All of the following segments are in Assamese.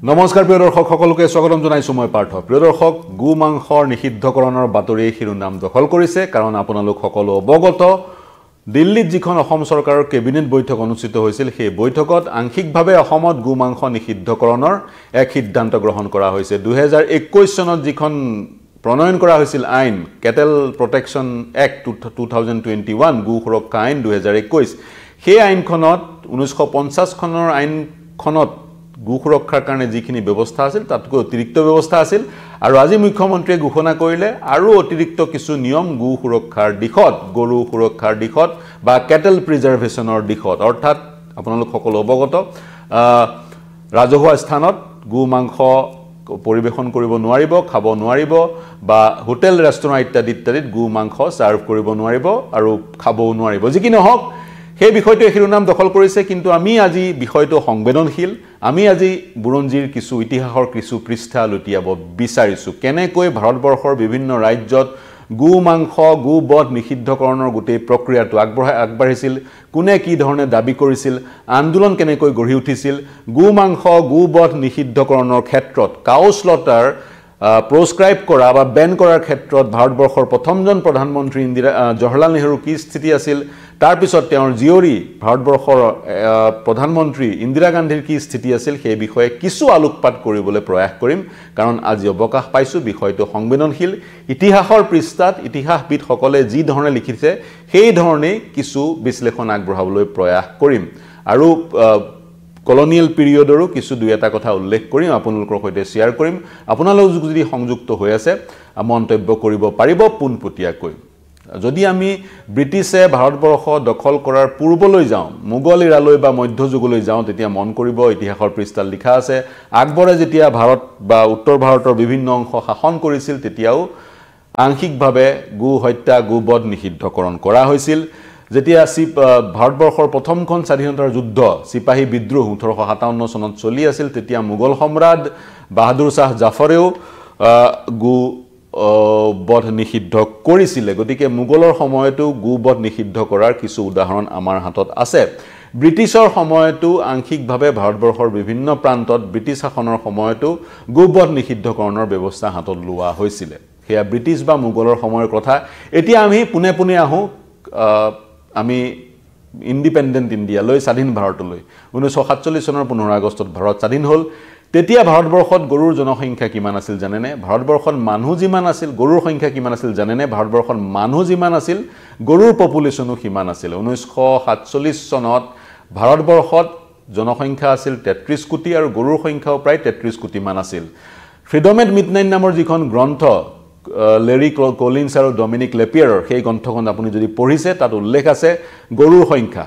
নমস্কাৰ প্ৰিয় দৰ্শক সকলোকে স্বাগতম জনাইছো মই পাৰ্থ প্ৰিয় দৰ্শক গু মাংসৰ নিষিদ্ধকৰণৰ বাতৰি শিৰোনাম দখল কৰিছে কাৰণ আপোনালোক সকলো অৱগত দিল্লীত যিখন অসম চৰকাৰৰ কেবিনেট বৈঠক অনুষ্ঠিত হৈছিল সেই বৈঠকত আংশিকভাৱে অসমত গু মাংস নিষিদ্ধকৰণৰ এক সিদ্ধান্ত গ্ৰহণ কৰা হৈছে 2021 চনত যিখন প্ৰণয়ন কৰা হৈছিল আইন কেটেল প্ৰটেকচন এক্ট 2021 গু সুৰক্ষা আইন 2021 সেই আইনখনত 1950 খনৰ আইনখনত গু সুৰক্ষাৰ কাৰণে যিখিনি ব্যৱস্থা আছিল তাতকৈ অতিৰিক্ত ব্যৱস্থা আছিল আৰু আজি মুখ্যমন্ত্ৰীয়ে ঘোষণা কৰিলে আৰু অতিৰিক্ত কিছু নিয়ম গু সুৰক্ষাৰ দিশত গৰু সুৰক্ষাৰ দিশত বা কেটেল প্ৰিজাৰ্ভেশ্যনৰ দিশত অৰ্থাৎ আপোনালোক সকলো অৱগত ৰাজহুৱা স্থানত গু মাংস পৰিবেশন কৰিব নোৱাৰিব খাব নোৱাৰিব বা হোটেল ৰেষ্টুৰেণ্ট ইত্যাদিত গু মাংস সাৰ্ভ কৰিব নোৱাৰিব আৰু খাবও নোৱাৰিব যি কি নহওক সেই বিষয়টো শিৰোনাম দখল কৰিছে কিন্তু আমি আজি বিষয়টো সংবেদনশীল আমি আজি বুৰঞ্জীৰ কিছু ইতিহাসৰ কিছু পৃষ্ঠা লুটিয়াব বিচাৰিছো কেনেকৈ ভাৰতবৰ্ষৰ বিভিন্ন ৰাজ্যত গু মাংস গু বধ নিষিদ্ধকৰণৰ গোটেই প্ৰক্ৰিয়াটো আগবাঢ়িছিল কোনে কি ধৰণে দাবী কৰিছিল আন্দোলন কেনেকৈ গঢ়ি উঠিছিল গু মাংস গু বধ নিষিদ্ধকৰণৰ ক্ষেত্ৰত কাউ স্লটাৰ প্ৰোস্ক্ৰাইব কৰা বা বেন কৰাৰ ক্ষেত্ৰত ভাৰতবৰ্ষৰ প্ৰথমজন প্ৰধানমন্ত্ৰী জৱাহৰলাল নেহৰু কি স্থিতি আছিল তাৰ পিছত তেওঁৰ জিয়ৰী ভাৰতবৰ্ষৰ প্ৰধানমন্ত্ৰী ইন্দিৰা গান্ধীৰ কি স্থিতি আছিল সেই বিষয়ে কিছু আলোকপাত কৰিবলৈ প্ৰয়াস কৰিম কাৰণ আজি অৱকাশ পাইছো বিষয়টো সংবেদনশীল ইতিহাসৰ পৃষ্ঠাত ইতিহাসবিদ সকলে যি ধৰণে লিখিছে সেই ধৰণে কিছু বিশ্লেষণ আগবঢ়াবলৈ প্ৰয়াস কৰিম আৰু কলোনিয়েল পিৰিয়ডৰো কিছু দুই এটা কথা উল্লেখ কৰিম আপোনালোকৰ সৈতে শেয়াৰ কৰিম আপোনালোক যদি সংযুক্ত হৈ আছে মন্তব্য কৰিব পাৰিব পুনপটীয়াকৈ যদি আমি ব্ৰিটিছে ভাৰতবৰ্ষ দখল কৰাৰ পূৰ্বলৈ যাওঁ মোগল ইৰালৈ বা মধ্যযুগলৈ যাওঁ তেতিয়া মন কৰিব ইতিহাসৰ পৃষ্ঠাত লিখা আছে আকবৰে যেতিয়া ভাৰত বা উত্তৰ ভাৰতৰ বিভিন্ন অংশ শাসন কৰিছিল তেতিয়াও আংশিকভাৱে গু হত্যা গু বধ নিষিদ্ধকৰণ কৰা হৈছিল যেতিয়া ভাৰতবৰ্ষৰ প্ৰথমখন স্বাধীনতাৰ যুদ্ধ সিপাহী বিদ্ৰোহ 1857 চনত চলি আছিল তেতিয়া মোগল সম্ৰাট বাহাদুৰ শাহ জাফৰেও গু বধ নিষিদ্ধ কৰিছিল গতিকে মোগলৰ সময়তো গু বধ নিষিদ্ধ কৰাৰ কিছু উদাহৰণ আমাৰ হাতত আছে ব্ৰিটিছৰ সময়তো আংশিকভাৱে ভাৰতবৰ্ষৰ বিভিন্ন প্ৰান্তত ব্ৰিটিছ শাসনৰ সময়তো গু বধ নিষিদ্ধকৰণৰ ব্যৱস্থা হাতত লোৱা হৈছিল হেয়া ব্ৰিটিছ বা মোগলৰ সময়ৰ কথা এতিয়া আমি পুনে আহো আমি ইন্ডিপেন্ডেন্ট ইন্ডিয়া লৈ স্বাধীন ভাৰতলৈ 1947 চনৰ 15 আগষ্টত ভাৰত স্বাধীন হ'ল তেতিয়া ভাৰতবৰ্ষত গৰুৰ জনসংখ্যা কিমান আছিল জানেনে ভাৰতবৰ্ষত মানুহ যিমান আছিল গৰুৰ সংখ্যা কিমান আছিল জানেনে ভাৰতবৰ্ষত মানুহ যিমান আছিল গৰুৰ পপুলেশনো কিমান আছিল 1947 চনত ভাৰতবৰ্ষত জনসংখ্যা আছিল 33 কোটি আৰু গৰুৰ সংখ্যাও প্ৰায় 33 কোটি মান আছিল ফ্ৰীডম এট মিডনাইট নামৰ যিখন গ্ৰন্থ লেৰি কলিন্স আৰু ডমিনিক লেপিয়াৰৰ সেই গ্ৰন্থখন আপুনি যদি পঢ়িছে তাত উল্লেখ আছে গৰুৰ সংখ্যা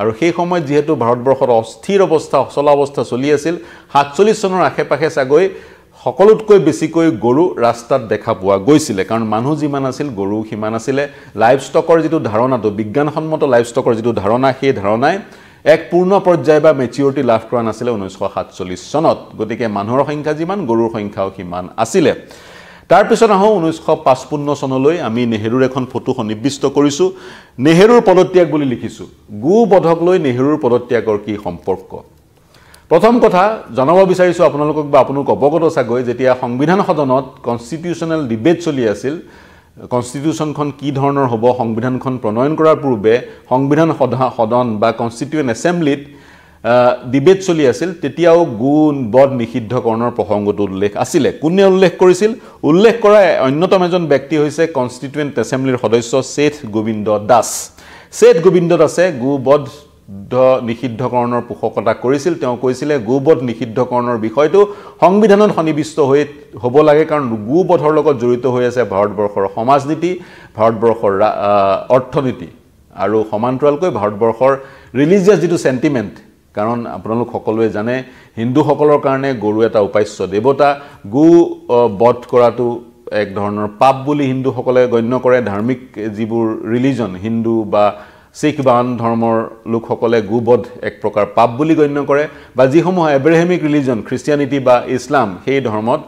আৰু সেই সময়ত যেহেতু ভাৰতবৰ্ষৰ অস্থিৰ অৱস্থা অচলা অৱস্থা চলি আছিল 47 চনৰ আশেপাশে চাগৈ সকলোতকৈ বেছিকৈ গৰু ৰাস্তাত দেখা পোৱা গৈছিল কাৰণ মানুহ যিমান আছিল গৰু সিমান আছিল লাইভ ষ্টকৰ যেটো ধাৰণাটো বিজ্ঞানসন্মত লাইভ ষ্টকৰ যেটো ধাৰণা সেই ধাৰণাই এক পূৰ্ণ পৰ্যায় বা মেচিউৰিটি লাভ কৰা নাছিল 1947 চনত গতিকে মানুহৰ সংখ্যা যিমান গৰুৰ সংখ্যাও সিমান আছিল তাৰ পিছত আহো 1955 চনলৈ আমি নেহেৰুৰ এখন ফটো সন্নিবিষ্ট কৰিছো নেহেৰুৰ পদত্যাগ বুলি লিখিছো গু বধক লৈ নেহেৰুৰ পদত্যাগৰ কি সম্পৰ্ক প্ৰথম কথা জনাব বিচাৰিছো আপোনালোকক বা আপোনালোক অৱগত চাগৈ যেতিয়া সংবিধান সদনত কনস্টিটিউচনেল ডিবেট চলি আছিল কনস্টিটিউচনখন কি ধৰণৰ হ'ব সংবিধানখন প্ৰণয়ন কৰাৰ পূৰ্বে সংবিধান সদন বা কনস্টিটিউয়েন্ট এছেম্বলিত ডিবেট চলি আছিল তেতিয়াও গু বধ নিষিদ্ধকৰণৰ প্ৰসংগটো উল্লেখ আছিল কোনে উল্লেখ কৰিছিল উল্লেখ কৰা অন্যতম এজন ব্যক্তি হৈছে কনস্টিটিউয়েন্ট এছেম্বলিৰ সদস্য সেঠ গোবিন্দ দাসে গু বধ নিষিদ্ধকৰণৰ পোষকতা কৰিছিল তেওঁ কৈছিল গু বধ নিষিদ্ধকৰণৰ বিষয়টো সংবিধানত সন্নিবিষ্ট হৈ হ'ব লাগে কাৰণ গু বধৰ লগত জড়িত হৈ আছে ভাৰতবৰ্ষৰ সমাজনীতি ভাৰতবৰ্ষৰ অৰ্থনীতি আৰু সমান্তৰালকৈ ভাৰতবৰ্ষৰ ৰিলিজিয়াছ যেটো সেন্টিমেন্ট কাৰণ আপোনালোক সকলোৱে জানে হিন্দুসকলৰ কাৰণে গৰু এটা উপাস্য দেৱতা গু বধ কৰাটো এক ধৰণৰ পাপ বুলি হিন্দুসকলে গণ্য কৰে ধাৰ্মিক যিবোৰ ৰিলিজন হিন্দু বা শিখ বা আন ধৰ্মৰ লোকসকলে গু বধ এক প্ৰকাৰ পাপ বুলি গণ্য কৰে বা যিসমূহ এব্ৰাহামিক ৰিলিজন খ্ৰীষ্টিয়ানিটি বা ইছলাম সেই ধৰ্মত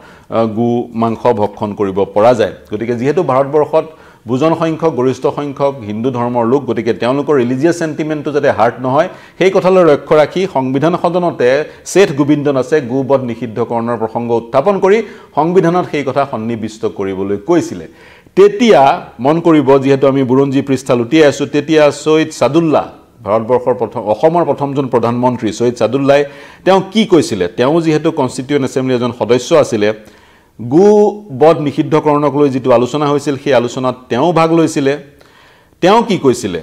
গু মাংস ভক্ষণ কৰিব পৰা যায় গতিকে যেহেতু ভাৰতবৰ্ষত বুজন সংখ্যক গৰিষ্ঠ সংখ্যক হিন্দু ধৰ্মৰ লোক গতিকে তেওঁলোকৰ ৰিলিজিয়াছ সেন্টিমেন্টটো যাতে হাৰ্ট নহয় সেই কথালৈ লক্ষ্য ৰাখি সংবিধান সদনতে শেঠ গোবিন্দ নাছে গোবধ নিষিদ্ধকৰণৰ প্ৰসংগ উত্থাপন কৰি সংবিধানত সেই কথা সন্নিবিষ্ট কৰিবলৈ কৈছিলে তেতিয়া মন কৰিব যেহেতু আমি বুৰঞ্জী পৃষ্ঠা লুটিয়াই আছো তেতিয়া সৈয়দ সাদুল্লাহ ভাৰতবৰ্ষৰ অসমৰ প্ৰথমজন প্ৰধানমন্ত্ৰী সৈয়দ সাদুল্লাহ তেওঁ কি কৈছিলে তেওঁ যেহেতু কনস্টিটিউয়েন্ট এছেম্বলি এজন সদস্য আছিলে গোবধ নিষিদ্ধকৰণক লৈ যেটো আলোচনা হৈছিল সেই আলোচনাত তেওঁ ভাগ লৈছিলে তেওঁ কি কৈছিলে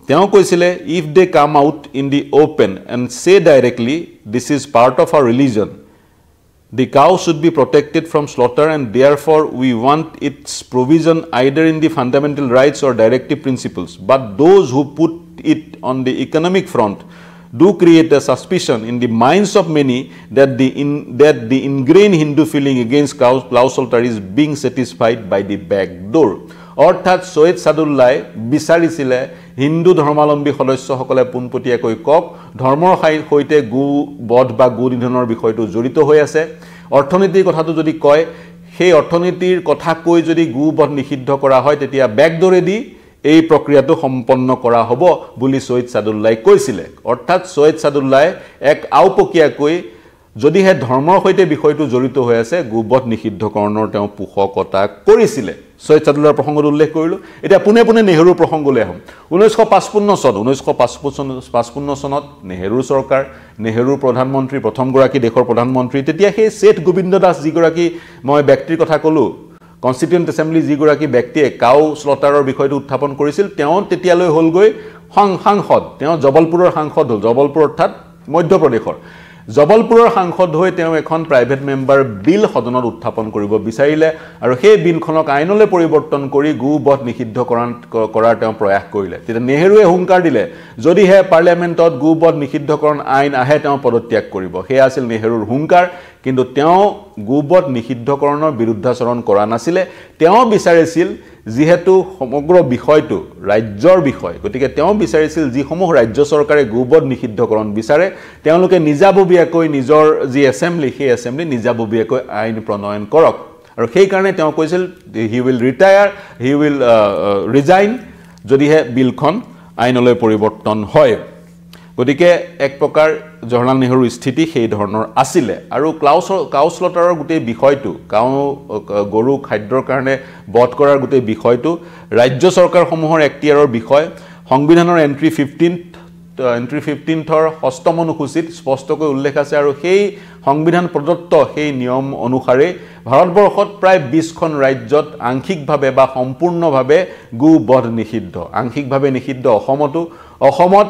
তেওঁ কৈছিলে if they come out in the open and say directly this is part of our religion the cow should be protected from slaughter and therefore we want its provision either in the fundamental rights or directive principles but those who put it on the economic front do create a suspicion in the minds of many that the ingrained Hindu feeling against cow slaughter is being satisfied by the back door. অৰ্থাৎ সৈয়দ সাদুল্লাহ বিচাৰিছিলে হিন্দু ধৰ্মাৱলম্বী সদস্যসকলে পুনপটীয়াকৈ কক ধৰ্মৰ সৈতে গো বধ বা গো নিধনৰ বিষয়টো জড়িত হৈ আছে অৰ্থনীতিৰ কথাটো যদি কয় সেই অৰ্থনীতিৰ কথা কৈ যদি গো বধ নিষিদ্ধ কৰা হয় তেতিয়া বেকডৰেদি এই প্ৰক্ৰিয়াটো সম্পন্ন কৰা হ'ব বুলি সৈয়দ সাদুল্লাহ কৈছিলে অৰ্থাৎ সৈয়দ সাদুল্লাহ এক আউপকীয়াকৈ যদি হে ধৰ্মৰ সৈতে বিষয়টো জড়িত হৈ আছে গোবধ নিষিদ্ধকৰণৰ তেওঁ পোষকতা কৰিছিলে সৈয়দ সাদুল্লাহৰ প্ৰসংগত উল্লেখ কৰিলো এতিয়া পুনে পুনে নেহৰুৰ প্ৰসংগলৈ আহম 1955 চনত নেহৰুৰ চৰকাৰ নেহৰুৰ প্ৰধানমন্ত্ৰী প্ৰথম গৰাকী দেশৰ প্ৰধানমন্ত্ৰী তেতিয়া সেই শেঠ গোবিন্দ দাস যি গৰাকী মই ব্যক্তিৰ কথা কলো কনস্টিটিউয়েন্ট এছেম্বলি যি গৰাকী ব্যক্তিয়ে কাউ স্লটাৰৰ বিষয়টো উত্থাপন কৰিছিল তেওঁ তেতিয়ালৈ হলগৈ সাংসদ তেওঁ জবলপুৰৰ সাংসদ হল জবলপুৰ অৰ্থাৎ মধ্যপ্ৰদেশৰ জবলপুৰৰ সাংসদ হৈ তেওঁ এখন প্ৰাইভেট মেম্বাৰ বিল সদনত উত্থাপন কৰিব বিচাৰিলে আৰু সেই বিলখনক আইনলৈ পৰিৱৰ্তন কৰি গোবধ নিষিদ্ধকৰণ কৰাৰ তেওঁ প্ৰয়াস কৰিলে তেতিয়া নেহৰুৱে হুংকাৰ দিলে যদি হে পাৰ্লিয়ামেন্টত গোবধ নিষিদ্ধকৰণ আইন আহে তেওঁ পদত্যাগ কৰিব সেই আছিল নেহৰুৰ হুংকাৰ কিন্তু তেওঁ গোবধ নিষিদ্ধকৰণৰ বিৰুদ্ধাচৰণ কৰা নাছিলে তেওঁ বিচাৰিছিল যেহেতু সমগ্ৰ বিষয়টো ৰাজ্যৰ বিষয় গতিকে তেওঁ বিচাৰিছিল যিসমূহ ৰাজ্য চৰকাৰে গোবধ নিষিদ্ধকৰণ বিচাৰে তেওঁলোকে নিজাববীয়াকৈ নিজৰ যি এছেম্বলি সেই এছেম্বলি নিজাববীয়াকৈ আইন প্ৰণয়ন কৰক আৰু সেই কাৰণে তেওঁ কৈছিল he will retire he will resign যদিহে বিলখন আইনলৈ পৰিৱৰ্তন হয় গতিকে এক প্ৰকাৰ জৱাহৰলাল নেহৰুৰ স্থিতি সেই ধৰণৰ আছিল আৰু কাউ স্লটাৰৰ গোটেই বিষয়টো গৰু খাদ্যৰ কাৰণে বধ কৰাৰ গোটেই বিষয়টো ৰাজ্য চৰকাৰসমূহৰ এক্টিয়াৰৰ বিষয় সংবিধানৰ এন্ট্ৰি 15ৰ ষষ্ঠম অনুসূচিত স্পষ্টকৈ উল্লেখ আছে আৰু সেই সংবিধান প্ৰদত্ত সেই নিয়ম অনুসাৰে ভাৰতবৰ্ষত প্ৰায় 20খন ৰাজ্যত আংশিকভাৱে বা সম্পূৰ্ণভাৱে গোবধ নিষিদ্ধ আংশিকভাৱে নিষিদ্ধ অসমত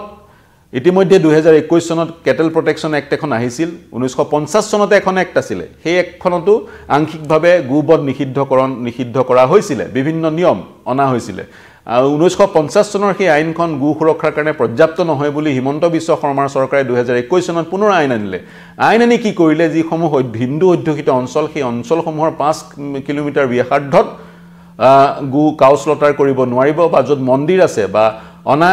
ইতিমধ্যে 2021 চনত কেটেল প্ৰটেকচন এক্ট এখন আহিছিল 1950 চনতে এখন এক্ট আছিল সেই এক্টখনতো আংশিকভাৱে গোবধ নিষিদ্ধ কৰা হৈছিল বিভিন্ন নিয়ম অনা হৈছিল 1950 চনৰ সেই আইনখন গো সুৰক্ষাৰ কাৰণে পৰ্যাপ্ত নহয় বুলি হিমন্ত বিশ্ব শৰ্মাৰ চৰকাৰে 2021 চনত পুনৰ আইন আনিলে আইন আনি কি কৰিলে যিসমূহ হিন্দু অধ্যুষিত অঞ্চল সেই অঞ্চলসমূহৰ 5 কিলোমিটাৰ ব্যাসাৰ্ধত গো কাউ স্লটাৰ কৰিব নোৱাৰিব বা য'ত মন্দিৰ আছে বা অনা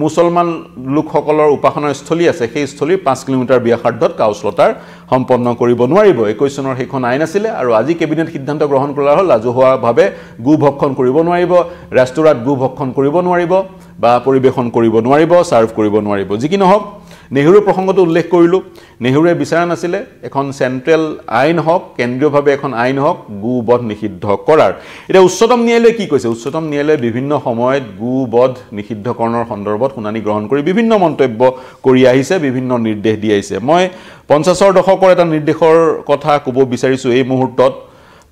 মুছলমান লোকসকলৰ উপাসনা স্থলী আছে সেই স্থলীৰ 5 কিলোমিটাৰ ব্যাসাৰ্ধত কাউ স্লটাৰ সম্পন্ন কৰিব নোৱাৰিব 21 চনৰ সেইখন আইন আছিল আৰু আজি কেবিনেট সিদ্ধান্ত গ্ৰহণ কৰা হ'ল ৰাজহুৱাভাৱে গো ভক্ষণ কৰিব নোৱাৰিব ৰেষ্টুৰাত গো ভক্ষণ কৰিব নোৱাৰিব বা পৰিবেশন কৰিব নোৱাৰিব সাৰ্ভ কৰিব নোৱাৰিব যি কি নহওক নেহৰুৰ প্ৰসংগটো উল্লেখ কৰিলো নেহৰুৱে বিচাৰা নাছিল এখন সেন্ট্ৰেল আইন হওক কেন্দ্ৰীয়ভাৱে এখন আইন হওক গোবধ নিষিদ্ধ কৰাৰ এটা উচ্চতম ন্যায়ালয়ে কি কৈছে উচ্চতম ন্যায়ালয়ে বিভিন্ন সময়ত গোবধ নিষিদ্ধকৰণৰ সন্দৰ্ভত শুনানি গ্ৰহণ কৰি বিভিন্ন মন্তব্য কৰি আহিছে বিভিন্ন নিৰ্দেশ দি আহিছে মই 50ৰ দশকৰ এটা নিৰ্দেশৰ কথা ক'ব বিচাৰিছো এই মুহূৰ্তত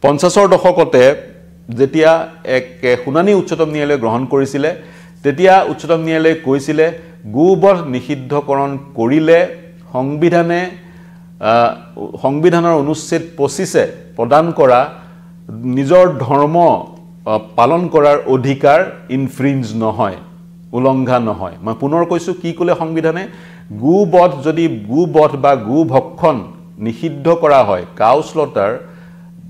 50ৰ দশকতে যেতিয়া এক শুনানি উচ্চতম ন্যায়ালয়ে গ্ৰহণ কৰিছিল তেতিয়া উচ্চতম ন্যায়ালয়ে কৈছিল গোবধ নিষিদ্ধকৰণ কৰিলে সংবিধানৰ অনুচ্ছেদ 25 প্ৰদান কৰা নিজৰ ধৰ্ম পালন কৰাৰ অধিকাৰ ইনফ্ৰিঞ্জ নহয় উলংঘা নহয় মই পুনৰ কৈছো কি কলে সংবিধানে গোবধ যদি গোবধ বা গো ভক্ষণ নিষিদ্ধ কৰা হয় কাউ স্লটাৰ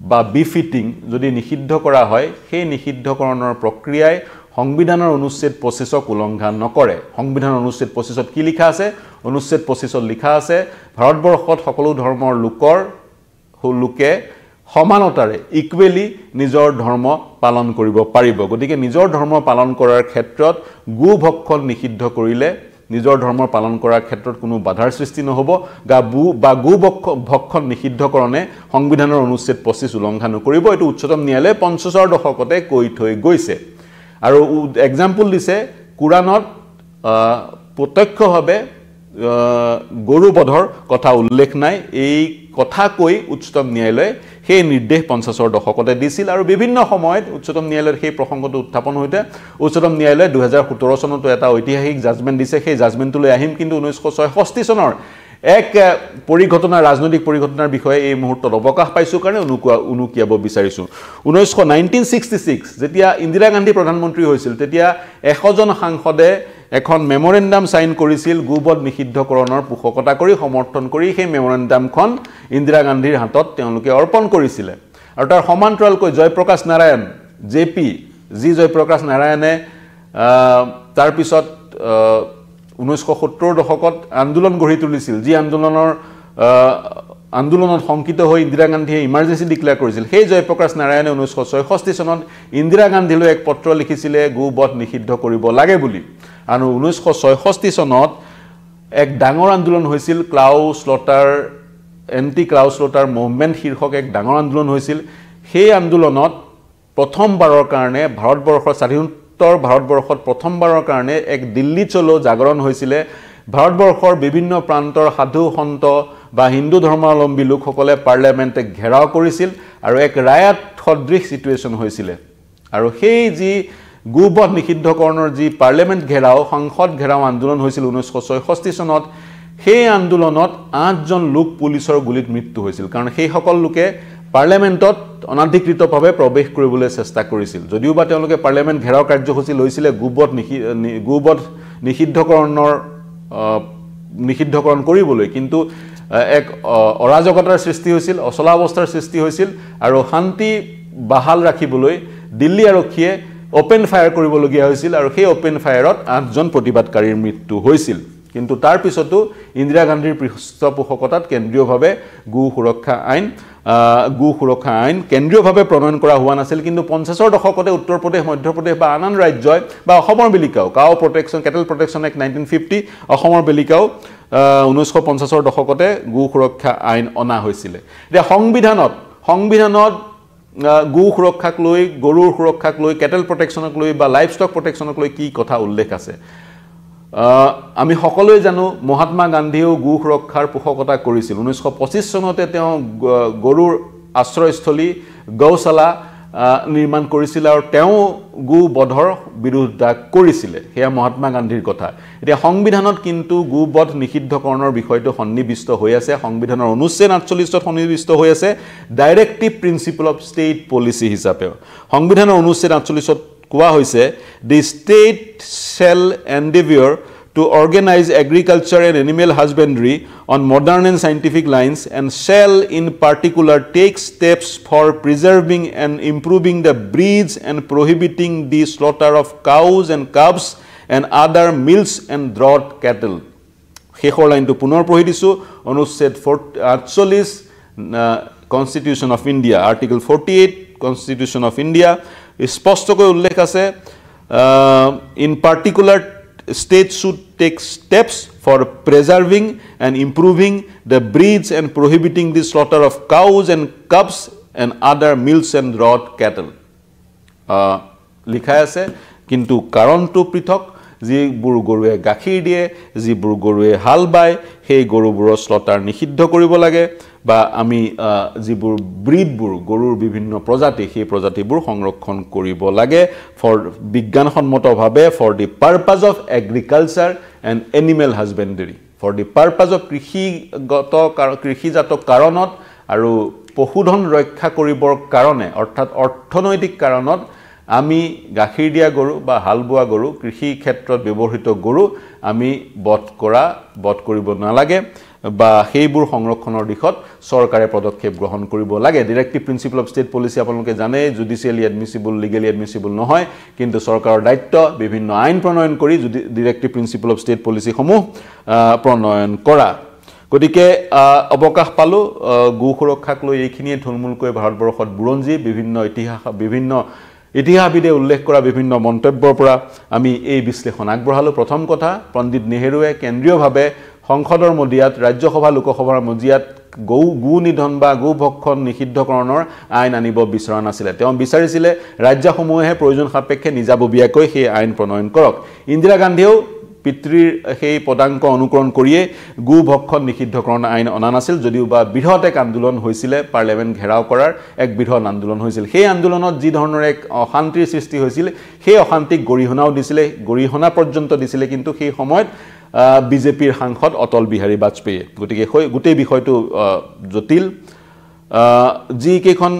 বা বিফিটিং যদি নিষিদ্ধ কৰা হয় সেই নিষিদ্ধকৰণৰ প্ৰক্ৰিয়াই সংবিধানৰ অনুচ্ছেদ 25ক উলংঘা নকৰে সংবিধানৰ অনুচ্ছেদ 25ত কি লিখা আছে অনুচ্ছেদ 25ত লিখা আছে ভাৰতবৰ্ষত সকলো ধৰ্মৰ লোকে সমানতাৰে ইকুৱেলি নিজৰ ধৰ্ম পালন কৰিব পাৰিব গতিকে নিজৰ ধৰ্ম পালন কৰাৰ ক্ষেত্ৰত গো ভক্ষণ নিষিদ্ধ কৰিলে নিজৰ ধৰ্ম পালন কৰাৰ ক্ষেত্ৰত কোনো বাধাৰ সৃষ্টি নহব বা গো ভক্ষণ নিষিদ্ধকৰণে সংবিধানৰ অনুচ্ছেদ 25 উলংঘা নকৰিব এটো উচ্চতম ন্যায়ালয়ে 50ৰ দশকতে কৈ থৈ গৈছে আৰু এক্সাম্পল দিছে কুৰানত প্ৰত্যক্ষভাৱে গৰু বধৰ কথা উল্লেখ নাই এই কথা কৈ উচ্চতম ন্যায়ালয়ে সেই নিৰ্দেশ 50ৰ দশকতে দিছিল আৰু বিভিন্ন সময়ত উচ্চতম ন্যায়ালয়ৰ সেই প্ৰসংগটো উত্থাপন হৈতে উচ্চতম ন্যায়ালয়ে 2017 চনত এটা ঐতিহাসিক জাজমেন্ট দিছে সেই জাজমেন্টলৈ আহিম কিন্তু 1966 চনৰ এক ৰাজনৈতিক পৰিঘটনাৰ বিষয়ে এই মুহূৰ্তত অৱকাশ পাইছো কাৰণে উনুকিয়াব বিচাৰিছো 1966 যেতিয়া ইন্দিৰা গান্ধী প্ৰধানমন্ত্ৰী হৈছিল তেতিয়া 100 জন সাংসদে এখন মেমোৰেন্ডাম সাইন কৰিছিল গোবধ নিষিদ্ধকৰণৰ পোষকতা কৰি সমৰ্থন কৰি সেই মেমোৰেন্ডামখন ইন্দিৰা গান্ধীৰ হাতত তেওঁলোকে অৰ্পণ কৰিছিল আৰু তাৰ সমান্তৰালকৈ জয়প্ৰকাশ নাৰায়ণ জেপি জি জয়প্ৰকাশ নাৰায়ণে তাৰ পিছত 1970 দশকত আন্দোলন গঢ়ি তুলিছিল যি আন্দোলনত সংকিত হৈ ইন্দিৰা গান্ধীয়ে ইমাৰ্জেন্সি ডিক্লেয়াৰ কৰিছিল সেই জয়প্ৰকাশ নাৰায়ণে 1966 চনত ইন্দিৰা গান্ধীলৈ এক পত্ৰ লিখিছিলে গোবধ নিষিদ্ধ কৰিব লাগে বুলি আৰু 1966 চনত এক ডাঙৰ আন্দোলন হৈছিল ক্লাউ স্লটাৰ এন্টি ক্লাউ স্লটাৰ মুভমেন্ট শীৰ্ষক এক ডাঙৰ আন্দোলন হৈছিল সেই আন্দোলনত প্ৰথমবাৰৰ কাৰণে ভাৰতবৰ্ষৰ স্বাধীনোত্তৰ ভাৰতবৰ্ষত প্ৰথমবাৰৰ কাৰণে এক দিল্লী চলো জাগৰণ হৈছিল ভাৰতবৰ্ষৰ বিভিন্ন প্ৰান্তৰ সাধু সন্ত বা হিন্দু ধৰ্মাৱলম্বী লোকসকলে পাৰ্লিয়ামেন্টে ঘেৰাও কৰিছিল আৰু এক ৰায়ত সদৃশ সিচুৱেচন হৈছিল আৰু সেই যি গোবধ নিষিদ্ধকৰণৰ যি পাৰ্লিয়ামেন্ট ঘেৰাও সংসদ ঘেৰাও আন্দোলন হৈছিল 1966 চনত সেই আন্দোলনত 8 জন লোক পুলিচৰ গুলিত মৃত্যু হৈছিল কাৰণ সেই সকল লোকে পাৰ্লিয়ামেন্টত অনাধিকৃতভাৱে প্ৰৱেশ কৰিবলৈ চেষ্টা কৰিছিল যদিও বা তেওঁলোকে পাৰ্লিয়ামেন্ট ঘেৰাও কাৰ্যসূচী লৈছিল গোবধ নিষিদ্ধকৰণ কৰিবলৈ কিন্তু এক অৰাজকতাৰ সৃষ্টি হৈছিল অচলা অৱস্থাৰ সৃষ্টি হৈছিল আৰু শান্তি বাহাল ৰাখিবলৈ দিল্লী আৰক্ষীয়ে ওপেন ফায়াৰ কৰিবলগীয়া হৈছিল আৰু সেই ওপেন ফায়াৰত 8 জন প্ৰতিবাদকাৰীৰ মৃত্যু হৈছিল কিন্তু তাৰ পিছতো ইন্দিৰা গান্ধীৰ পৃষ্ঠপোষকতাত কেন্দ্ৰীয়ভাৱে গো সুৰক্ষা আইন কেন্দ্ৰীয়ভাৱে প্ৰণয়ন কৰা হোৱা নাছিল কিন্তু 50ৰ দশকতে উত্তৰ প্ৰদেশ মধ্য প্ৰদেশ বা আন ৰাজ্যই বা অসমৰ বেলিকাও কাও প্ৰটেকচন কেটেল প্ৰটেকচন এক্ট 1950 অসমৰ বেলিকাও 1950ৰ দশকতে গো সুৰক্ষা আইন অনা হৈছিল এতিয়া সংবিধানত গো সুৰক্ষাক লৈ গৰুৰ সুৰক্ষাক লৈ কেটেল প্ৰটেকচনক লৈ বা লাইভ ষ্টক প্ৰটেকচনক লৈ কি কথা উল্লেখ আছে আমি সকলোৱে জানো মহাত্মা গান্ধীও গো সুৰক্ষাৰ পোষকতা কৰিছিল 1925 চনতে তেওঁ গৰুৰ আশ্ৰয়স্থলী গৌশালা নিৰ্মাণ কৰিছিল আৰু তেওঁ গো বধৰ বিৰোধিতা কৰিছিল হেয়া মহাত্মা গান্ধীৰ কথা এতিয়া সংবিধানত কিন্তু গো বধ নিষিদ্ধকৰণৰ বিষয়টো সন্নিবিষ্ট হৈ আছে সংবিধানৰ অনুচ্ছেদ 48ত সন্নিবিষ্ট হৈ আছে directive principle of state policy হিচাপে সংবিধানৰ অনুচ্ছেদ 48ত কোৱা হৈছে the state shall endeavor to organize agriculture and animal husbandry on modern and scientific lines and shall in particular take steps for preserving and improving the breeds and prohibiting the slaughter of cows and calves and other milch and draught cattle. শেষৰ লাইনটো পুনৰ পঢ়ি দিছো অনুচ্ছেদ 48 Constitution of India Article 48 Constitution of India স্পষ্টকৈ উল্লেখ আছে in particular states should take steps for preserving and improving the breeds and prohibiting the slaughter of cows and calves and other milch and draught cattle লিখা আছে কিন্তু কাৰণটো পৃথক যিবোৰ গৰুৱে গাখীৰ দিয়ে যিবোৰ গৰুৱে হাল বায় সেই গৰুবোৰৰ স্লটাৰ নিষিদ্ধ কৰিব লাগে বা আমি যিবোৰ ব্ৰীডবোৰ গৰুৰ বিভিন্ন প্ৰজাতি সেই প্ৰজাতিবোৰ সংৰক্ষণ কৰিব লাগে ফৰ বিজ্ঞানসন্মতভাৱে for the purpose of agriculture and animal husbandry for the purpose of কৃষিজাত কাৰণত আৰু পশুধন ৰক্ষা কৰিবৰ কাৰণে অৰ্থাৎ অৰ্থনৈতিক কাৰণত আমি গাখীৰ দিয়া গৰু বা হাল বোৱা গৰু কৃষি ক্ষেত্ৰত ব্যৱহৃত গৰু আমি বধ কৰিব নালাগে বা সেইবোৰ সংৰক্ষণৰ দিশত চৰকাৰে পদক্ষেপ গ্ৰহণ কৰিব লাগে directive principle of state policy আপোনালোকে জানে জুডিচিয়েলি এডমিসিবল লিগেলি এডমিসিবল নহয় কিন্তু চৰকাৰৰ দায়িত্ব বিভিন্ন আইন প্ৰণয়ন কৰি directive principle of state policy সমূহ প্ৰণয়ন কৰা গতিকে অৱকাশ পালোঁ গো সুৰক্ষাক লৈ এইখিনিয়ে থুলমূলকৈ ভাৰতবৰ্ষত বুৰঞ্জী বিভিন্ন ইতিহাসবিদে উল্লেখ কৰা বিভিন্ন মন্তব্যৰ পৰা আমি এই বিশ্লেষণ আগবঢ়ালোঁ প্ৰথম কথা পণ্ডিত নেহেৰুৱে কেন্দ্ৰীয়ভাৱে সংসদৰ মজিয়াত ৰাজ্যসভা লোকসভাৰ মজিয়াত গো নিধন বা গো ভক্ষণ নিষিদ্ধকৰণৰ আইন আনিব বিচৰা নাছিলে তেওঁ বিচাৰিছিলে ৰাজ্যসমূহে প্ৰয়োজন সাপেক্ষে নিজাববীয়াকৈ সেই আইন প্ৰণয়ন কৰক ইন্দিৰা গান্ধীয়েও পিতৃৰ সেই পদাঙ্ক অনুকৰণ কৰিয়ে গো ভক্ষণ নিষিদ্ধকৰণ আইন অনা নাছিল যদিও বা বৃহৎ এক আন্দোলন হৈছিলে পাৰ্লিয়ামেণ্ট ঘেৰাও কৰাৰ এক বৃহৎ আন্দোলন হৈছিল সেই আন্দোলনত যি ধৰণৰ এক অশান্তিৰ সৃষ্টি হৈছিল সেই অশান্তিক গৰিহণাও দিছিলে গৰিহণা পৰ্যন্ত দিছিলে কিন্তু সেই সময়ত বিজেপিৰ সাংসদ অটল বিহাৰী বাজপেয়ী গতিকে গোটেই বিষয়টো জটিল যি কেইখন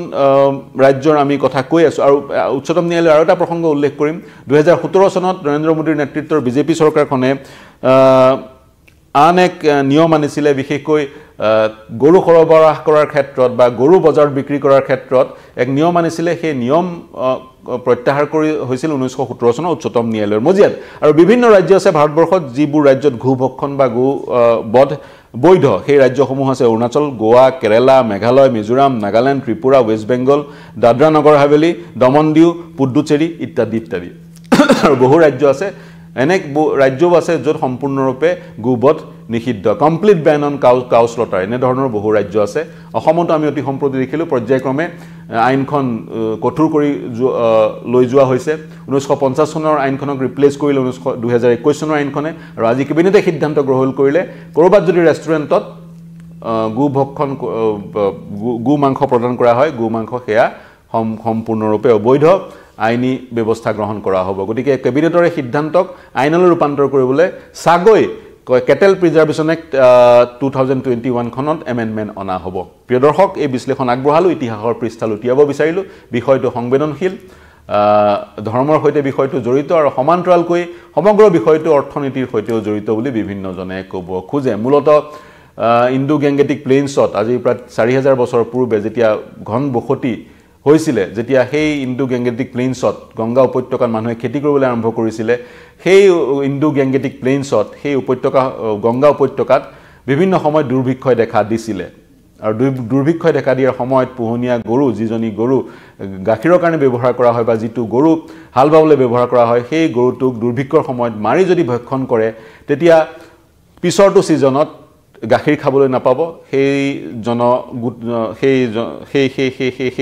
ৰাজ্যৰ আমি কথা কৈ আছো আৰু উচ্চতম ন্যায়ালয়ৰ আৰু এটা প্ৰসংগ উল্লেখ কৰিম 2017 চনত নৰেন্দ্ৰ মোদীৰ নেতৃত্বৰ বিজেপি চৰকাৰখনে আন এক নিয়ম আনিছিলে বিশেষকৈ গৰু সৰবৰাহ কৰাৰ ক্ষেত্ৰত বা গৰু বজাৰত বিক্ৰী কৰাৰ ক্ষেত্ৰত এক নিয়ম আনিছিলে সেই নিয়ম প্ৰত্যাহাৰ কৰি হৈছিল 1917 চনত উচ্চতম ন্যায়ালয়ৰ মজিয়াত আৰু বিভিন্ন ৰাজ্য আছে ভাৰতবৰ্ষত যিবোৰ ৰাজ্যত গো ভক্ষণ বা গো বধ বৈধ সেই ৰাজ্যসমূহ আছে অৰুণাচল গোৱা কেৰালা মেঘালয় মিজোৰাম নাগালেণ্ড ত্ৰিপুৰা ৱেষ্ট বেংগল দাদৰা নগৰ হাভেলী দমন দিউ পুডুচেৰী ইত্যাদি ইত্যাদি আৰু বহু ৰাজ্য আছে এনে ৰাজ্যও আছে য'ত সম্পূৰ্ণৰূপে গোবধ নিষিদ্ধ complete Ben on cow slaughter এনে ধৰণৰ বহু ৰাজ্য আছে অসমতো আমি অতি সম্প্ৰতি দেখিলোঁ পৰ্যায়ক্ৰমে আইনখন কঠোৰ কৰি লৈ যোৱা হৈছে 1950 চনৰ আইনখনক ৰিপ্লেচ কৰিলে 2021 চনৰ আইনখনে আৰু আজি কেবিনেটে সিদ্ধান্ত গ্ৰহণ কৰিলে কৰবাত যদি ৰেষ্টুৰেণ্টত গো ভক্ষণ গো মাংস প্ৰদান কৰা হয় গো মাংস সেয়া সম্পূৰ্ণৰূপে অবৈধ আইনী ব্যৱস্থা গ্ৰহণ কৰা হ'ব গতিকে কেবিনেটৰ সিদ্ধান্তক আইনলৈ ৰূপান্তৰ কৰিবলৈ সাগৈ কেটেল প্ৰিজাৰ্ভেশ্যন এক্ট 2021 খনত এমেণ্ডমেণ্ট অনা হ'ব প্ৰিয় দৰ্শক এই বিশ্লেষণ আগবঢ়ালোঁ ইতিহাসৰ পৃষ্ঠা লুটিয়াব বিচাৰিলোঁ বিষয়টো সংবেদনশীল ধৰ্মৰ সৈতে বিষয়টো জড়িত আৰু সমান্তৰালকৈ সমগ্ৰ বিষয়টো অৰ্থনীতিৰ সৈতেও জড়িত বুলি বিভিন্নজনে ক'ব খোজে মূলতঃ ইণ্ডো গেংগেটিক প্লেইনছত আজি প্ৰায় 4000 বছৰ পূৰ্বে যেতিয়া ঘন বসতি হৈছিলে যেতিয়া সেই ইণ্ডো গেংগেটিক প্লেইনছত গংগা উপত্যকাত মানুহে খেতি কৰিবলৈ আৰম্ভ কৰিছিলে সেই ইণ্ডো গেংগেটিক প্লেইনছত সেই উপত্যকা গংগা উপত্যকাত বিভিন্ন সময়ত দুৰ্ভিক্ষই দেখা দিছিলে আৰু দুৰ্ভিক্ষই দেখা দিয়াৰ সময়ত পোহনীয়া গৰু যিজনী গৰু গাখীৰৰ কাৰণে ব্যৱহাৰ কৰা হয় বা যিটো গৰু হাল বাবলৈ ব্যৱহাৰ কৰা হয় সেই গৰুটোক দুৰ্ভিক্ষৰ সময়ত মাৰি যদি ভক্ষণ কৰে তেতিয়া পিছৰটো সিজনত গাখীৰ খাবলৈ নাপাব সেই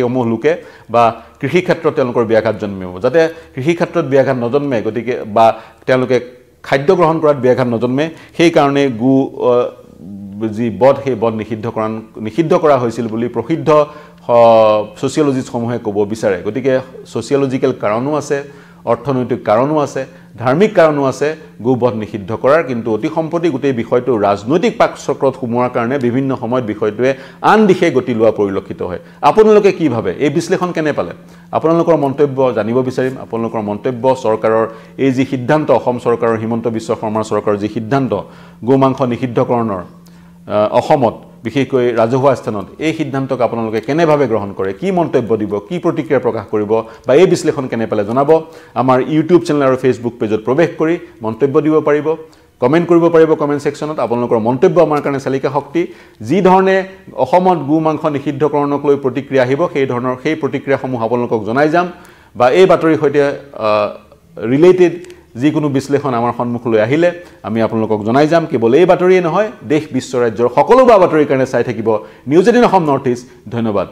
সমূহ লোকে বা কৃষি ক্ষেত্ৰত তেওঁলোকৰ ব্যাঘাত জন্মিব যাতে কৃষি ক্ষেত্ৰত ব্যাঘাত নজন্মে গতিকে বা তেওঁলোকে খাদ্য গ্ৰহণ কৰাত ব্যাঘাত নজন্মে সেই কাৰণে গো যি বধ সেই বধ নিষিদ্ধ কৰা হৈছিল বুলি প্ৰসিদ্ধ সোচিয়োলজিষ্টসমূহে ক'ব বিচাৰে গতিকে সোচিয়োলজিকেল কাৰণো আছে অৰ্থনৈতিক কাৰণো আছে ধাৰ্মিক কাৰণো আছে গোবধ নিষিদ্ধ কৰাৰ কিন্তু অতি সম্প্ৰতি গোটেই বিষয়টো ৰাজনৈতিক পাকচক্ৰত সোমোৱাৰ কাৰণে বিভিন্ন সময়ত বিষয়টোৱে আন দিশে গতি লোৱা পৰিলক্ষিত হয় আপোনালোকে কি ভাবে এই বিশ্লেষণ কেনে পালে আপোনালোকৰ মন্তব্য জানিব বিচাৰিম আপোনালোকৰ মন্তব্য চৰকাৰৰ এই যি সিদ্ধান্ত অসম চৰকাৰৰ হিমন্ত বিশ্ব শৰ্মাৰ চৰকাৰৰ যি সিদ্ধান্ত গোমাংস নিষিদ্ধকৰণৰ অসমত বিশেষকৈ ৰাজহুৱা স্থানত এই সিদ্ধান্তক আপোনালোকে কেনেভাৱে গ্ৰহণ কৰে কি মন্তব্য দিব কি প্ৰতিক্ৰিয়া প্ৰকাশ কৰিব বা এই বিশ্লেষণ কেনে পালে জনাব আমাৰ ইউটিউব চেনেল আৰু ফেচবুক পেজত প্ৰৱেশ কৰি মন্তব্য দিব পাৰিব কমেন্ট কৰিব পাৰিব কমেন্ট সেকশনত আপোনালোকৰ মন্তব্য আমাৰ কাৰণে চালিকা শক্তি যি ধৰণে অসমত গো মাংস নিষিদ্ধকৰণক লৈ প্ৰতিক্ৰিয়া আহিব সেই প্ৰতিক্ৰিয়াসমূহ আপোনালোকক জনাই যাম বা এই বাতৰিৰ সৈতে ৰিলেটেড যিকোনো বিশ্লেষণ আমাৰ সন্মুখলৈ আহিলে আমি আপোনালোকক জনাই যাম কেৱল এই বাতৰিয়ে নহয় দেশ বিশ্ব ৰাজ্যৰ সকলো বাতৰিৰ কাৰণে চাই থাকিব নিউজ 18 অসম নৰ্থ ইষ্ট ধন্যবাদ